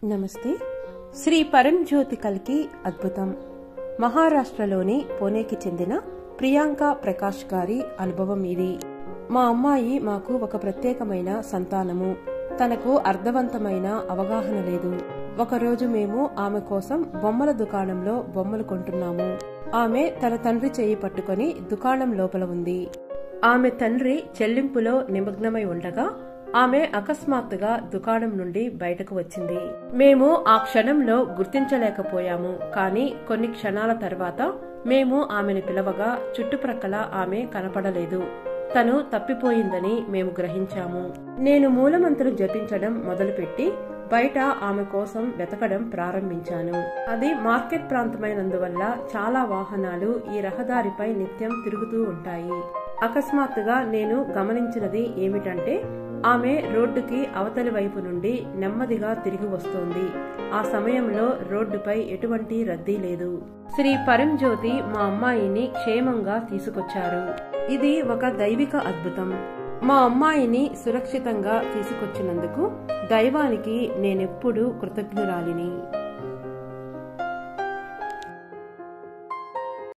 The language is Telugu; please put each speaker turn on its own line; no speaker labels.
నమస్తే. శ్రీ పరంజ్యోతి కల్కి అద్భుతం. మహారాష్ట్రలోని పూణేకి చెందిన ప్రియాంక ప్రకాష్ గారి అనుభవం ఇది. మా అమ్మాయి మాకు ఒక ప్రత్యేకమైన సంతానము. తనకు అర్థవంతమైన అవగాహన లేదు. ఒకరోజు మేము ఆమె కోసం బొమ్మల దుకాణంలో బొమ్మలు కొంటున్నాము. ఆమె తన తండ్రి చేయి పట్టుకుని దుకాణం లోపల ఉంది. ఆమె తండ్రి చెల్లింపులో నిమగ్నమై ఉండగా ఆమె అకస్మాత్తుగా దుకాణం నుండి బయటకు వచ్చింది. మేము ఆ క్షణంలో గుర్తించలేకపోయాము. కానీ కొన్ని క్షణాల తర్వాత మేము ఆమెను పిలవగా చుట్టుప్రక్కల ఆమె కనపడలేదు. తను తప్పిపోయిందని మేము గ్రహించాము. నేను మూలమంత్రం జపించడం మొదలుపెట్టి బయట ఆమె కోసం వెతకడం ప్రారంభించాను. అది మార్కెట్ ప్రాంతమైనందువల్ల చాలా వాహనాలు ఈ రహదారిపై నిత్యం తిరుగుతూ ఉంటాయి. అకస్మాత్తుగా నేను గమనించినది ఏమిటంటే ఆమె రోడ్డుకి అవతలి వైపు నుండి నెమ్మదిగా తిరిగి వస్తోంది. ఆ సమయంలో రోడ్డుపై ఎటువంటి రద్దీ లేదు. శ్రీ పరంజ్యోతి మా అమ్మాయిని క్షేమంగా తీసుకొచ్చారు. ఇది ఒక దైవిక అద్భుతం. మా అమ్మాయిని సురక్షితంగా తీసుకొచ్చినందుకు దైవానికి నేనెప్పుడూ కృతజ్ఞురాలిని.